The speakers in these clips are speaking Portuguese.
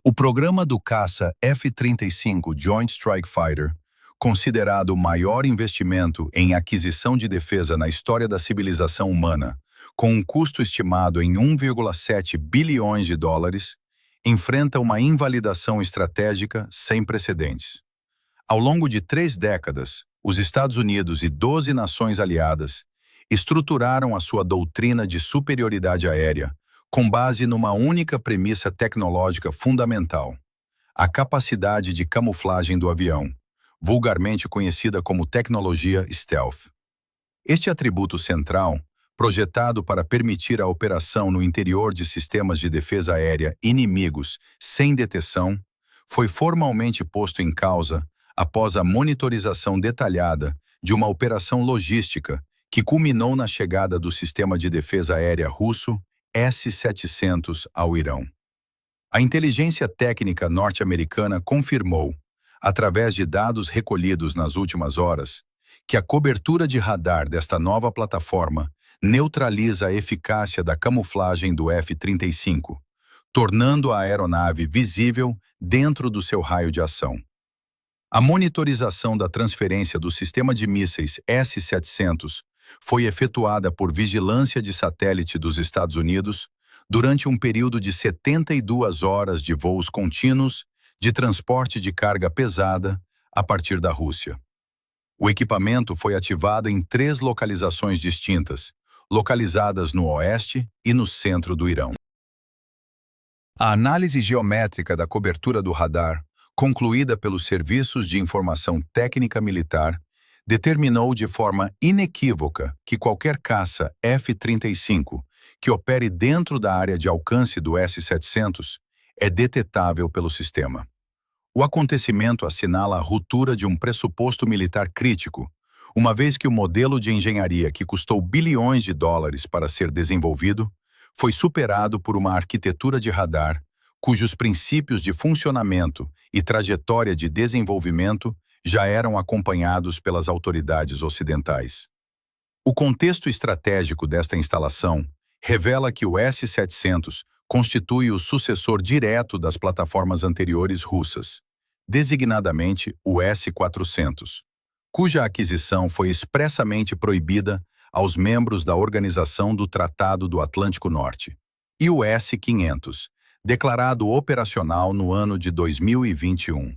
O programa do caça F-35 Joint Strike Fighter, considerado o maior investimento em aquisição de defesa na história da civilização humana, com um custo estimado em 1,7 bilhões de dólares, enfrenta uma invalidação estratégica sem precedentes. Ao longo de 3 décadas, os Estados Unidos e 12 nações aliadas estruturaram a sua doutrina de superioridade aérea com base numa única premissa tecnológica fundamental: a capacidade de camuflagem do avião, vulgarmente conhecida como tecnologia stealth. Este atributo central, projetado para permitir a operação no interior de sistemas de defesa aérea inimigos sem detecção, foi formalmente posto em causa após a monitorização detalhada de uma operação logística que culminou na chegada do sistema de defesa aérea russo S-700 ao Irão. A inteligência técnica norte-americana confirmou, através de dados recolhidos nas últimas horas, que a cobertura de radar desta nova plataforma neutraliza a eficácia da camuflagem do F-35, tornando a aeronave visível dentro do seu raio de ação. A monitorização da transferência do sistema de mísseis S-700 foi efetuada por vigilância de satélite dos Estados Unidos durante um período de 72 horas de voos contínuos de transporte de carga pesada a partir da Rússia. O equipamento foi ativado em 3 localizações distintas, localizadas no oeste e no centro do Irão. A análise geométrica da cobertura do radar, concluída pelos Serviços de Informação Técnica Militar, determinou de forma inequívoca que qualquer caça F-35 que opere dentro da área de alcance do S-700 é detetável pelo sistema. O acontecimento assinala a ruptura de um pressuposto militar crítico, uma vez que o modelo de engenharia que custou bilhões de dólares para ser desenvolvido foi superado por uma arquitetura de radar cujos princípios de funcionamento e trajetória de desenvolvimento já eram acompanhados pelas autoridades ocidentais. O contexto estratégico desta instalação revela que o S-700 constitui o sucessor direto das plataformas anteriores russas, designadamente o S-400, cuja aquisição foi expressamente proibida aos membros da Organização do Tratado do Atlântico Norte, e o S-500, declarado operacional no ano de 2021.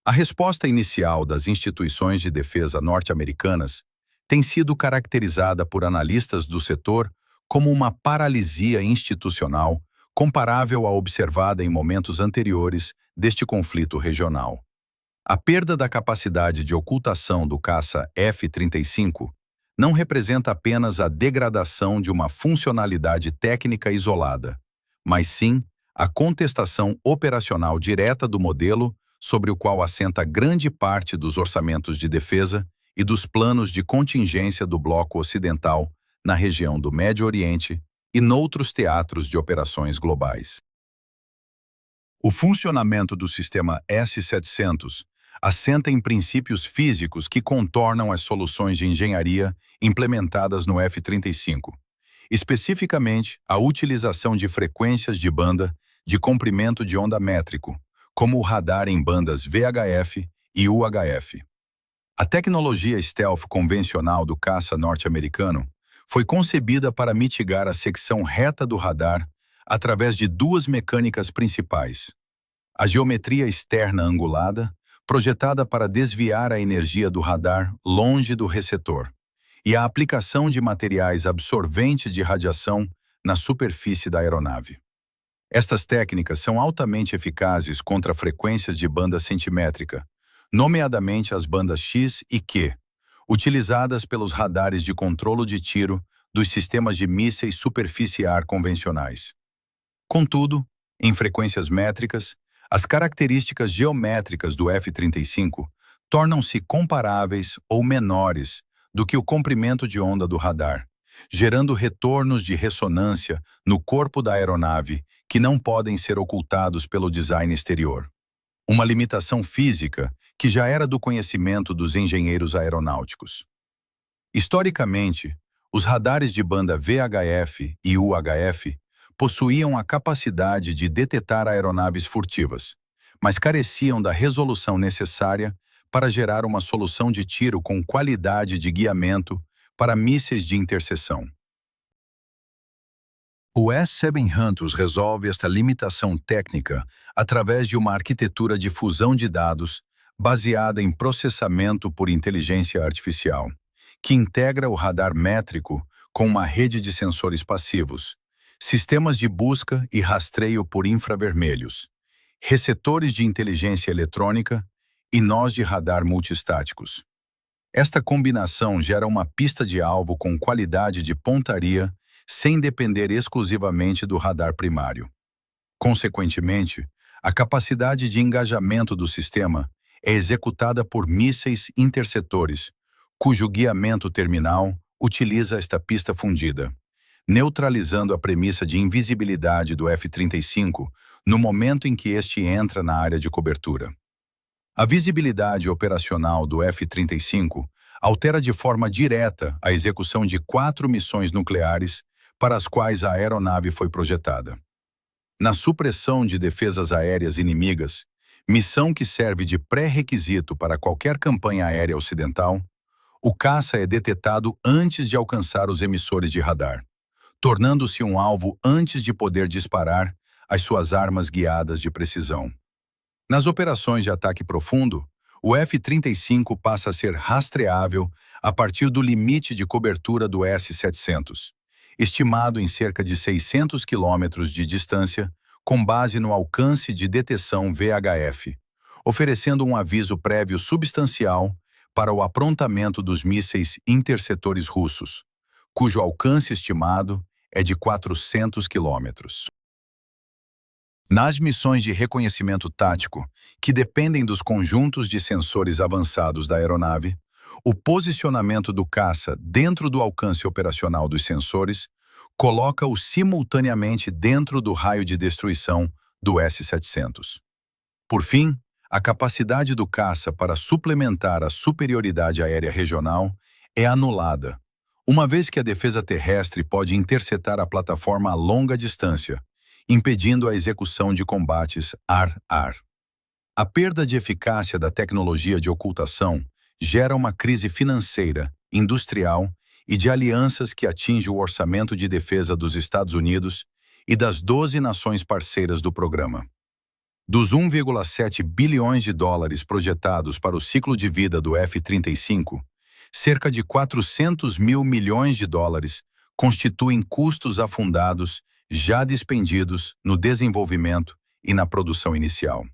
A resposta inicial das instituições de defesa norte-americanas tem sido caracterizada por analistas do setor como uma paralisia institucional comparável à observada em momentos anteriores deste conflito regional. A perda da capacidade de ocultação do caça F-35 não representa apenas a degradação de uma funcionalidade técnica isolada, mas sim a contestação operacional direta do modelo sobre o qual assenta grande parte dos orçamentos de defesa e dos planos de contingência do bloco ocidental na região do Médio Oriente e noutros teatros de operações globais. O funcionamento do sistema S-700 assenta em princípios físicos que contornam as soluções de engenharia implementadas no F-35, especificamente a utilização de frequências de banda de comprimento de onda métrico, como o radar em bandas VHF e UHF. A tecnologia stealth convencional do caça norte-americano foi concebida para mitigar a secção reta do radar através de 2 mecânicas principais: a geometria externa angulada, projetada para desviar a energia do radar longe do receptor, e a aplicação de materiais absorventes de radiação na superfície da aeronave. Estas técnicas são altamente eficazes contra frequências de banda centimétrica, nomeadamente as bandas X e Q, utilizadas pelos radares de controlo de tiro dos sistemas de mísseis superfície-ar convencionais. Contudo, em frequências métricas, as características geométricas do F-35 tornam-se comparáveis ou menores do que o comprimento de onda do radar, gerando retornos de ressonância no corpo da aeronave que não podem ser ocultados pelo design exterior. Uma limitação física que já era do conhecimento dos engenheiros aeronáuticos. Historicamente, os radares de banda VHF e UHF possuíam a capacidade de detectar aeronaves furtivas, mas careciam da resolução necessária para gerar uma solução de tiro com qualidade de guiamento para mísseis de interseção. O S-700 resolve esta limitação técnica através de uma arquitetura de fusão de dados baseada em processamento por inteligência artificial, que integra o radar métrico com uma rede de sensores passivos, sistemas de busca e rastreio por infravermelhos, receptores de inteligência eletrônica e nós de radar multistáticos. Esta combinação gera uma pista de alvo com qualidade de pontaria sem depender exclusivamente do radar primário. Consequentemente, a capacidade de engajamento do sistema é executada por mísseis interceptores, cujo guiamento terminal utiliza esta pista fundida, neutralizando a premissa de invisibilidade do F-35 no momento em que este entra na área de cobertura. A visibilidade operacional do F-35 altera de forma direta a execução de 4 missões nucleares para as quais a aeronave foi projetada. Na supressão de defesas aéreas inimigas, missão que serve de pré-requisito para qualquer campanha aérea ocidental, o caça é detectado antes de alcançar os emissores de radar, tornando-se um alvo antes de poder disparar as suas armas guiadas de precisão. Nas operações de ataque profundo, o F-35 passa a ser rastreável a partir do limite de cobertura do S-700, estimado em cerca de 600 quilômetros de distância, com base no alcance de detecção VHF, oferecendo um aviso prévio substancial para o aprontamento dos mísseis interceptores russos, cujo alcance estimado é de 400 quilômetros. Nas missões de reconhecimento tático, que dependem dos conjuntos de sensores avançados da aeronave, o posicionamento do caça dentro do alcance operacional dos sensores coloca-o simultaneamente dentro do raio de destruição do S-700. Por fim, a capacidade do caça para suplementar a superioridade aérea regional é anulada, uma vez que a defesa terrestre pode interceptar a plataforma a longa distância, impedindo a execução de combates ar-ar. A perda de eficácia da tecnologia de ocultação gera uma crise financeira, industrial e de alianças que atinge o orçamento de defesa dos Estados Unidos e das 12 nações parceiras do programa. Dos 1,7 bilhões de dólares projetados para o ciclo de vida do F-35, cerca de 400 mil milhões de dólares constituem custos afundados já despendidos no desenvolvimento e na produção inicial.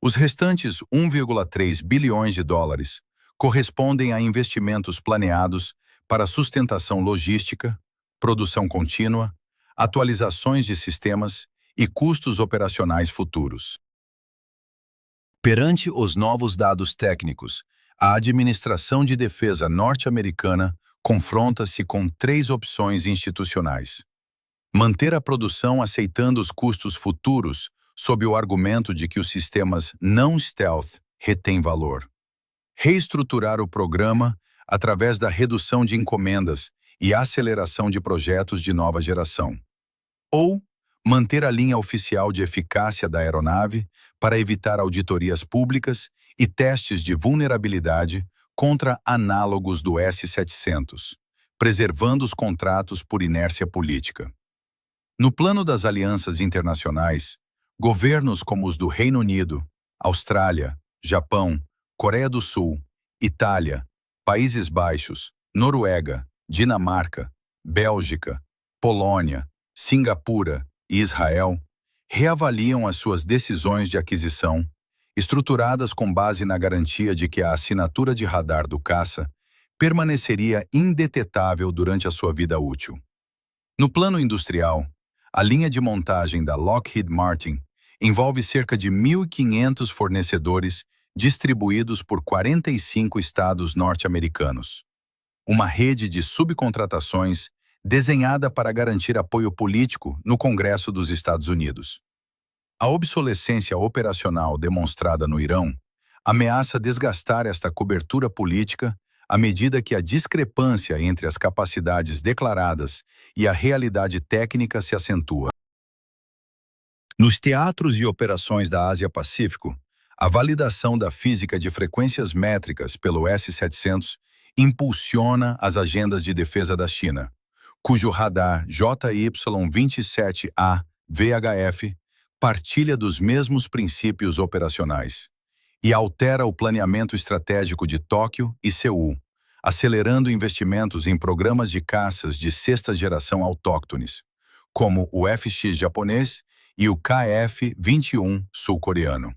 Os restantes 1,3 bilhões de dólares correspondem a investimentos planeados para sustentação logística, produção contínua, atualizações de sistemas e custos operacionais futuros. Perante os novos dados técnicos, a administração de defesa norte-americana confronta-se com 3 opções institucionais. Manter a produção aceitando os custos futuros sob o argumento de que os sistemas não stealth retêm valor. Reestruturar o programa através da redução de encomendas e aceleração de projetos de nova geração. Ou manter a linha oficial de eficácia da aeronave para evitar auditorias públicas e testes de vulnerabilidade contra análogos do S-700, preservando os contratos por inércia política. No plano das alianças internacionais, governos como os do Reino Unido, Austrália, Japão, Coreia do Sul, Itália, Países Baixos, Noruega, Dinamarca, Bélgica, Polônia, Singapura e Israel reavaliam as suas decisões de aquisição, estruturadas com base na garantia de que a assinatura de radar do caça permaneceria indetetável durante a sua vida útil. No plano industrial, a linha de montagem da Lockheed Martin envolve cerca de 1.500 fornecedores distribuídos por 45 estados norte-americanos. Uma rede de subcontratações desenhada para garantir apoio político no Congresso dos Estados Unidos. A obsolescência operacional demonstrada no Irão ameaça desgastar esta cobertura política à medida que a discrepância entre as capacidades declaradas e a realidade técnica se acentua. Nos teatros e operações da Ásia-Pacífico, a validação da física de frequências métricas pelo S-700 impulsiona as agendas de defesa da China, cujo radar JY-27A VHF partilha dos mesmos princípios operacionais e altera o planeamento estratégico de Tóquio e Seul, acelerando investimentos em programas de caças de sexta geração autóctones, como o FX japonês e o KF-21 sul-coreano.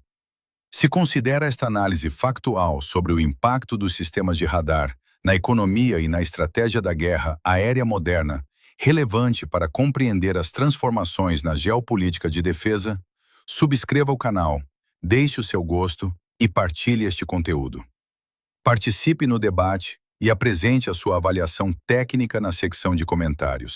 Se considera esta análise factual sobre o impacto dos sistemas de radar na economia e na estratégia da guerra aérea moderna relevante para compreender as transformações na geopolítica de defesa, subscreva o canal, deixe o seu gosto e partilhe este conteúdo. Participe no debate e apresente a sua avaliação técnica na secção de comentários.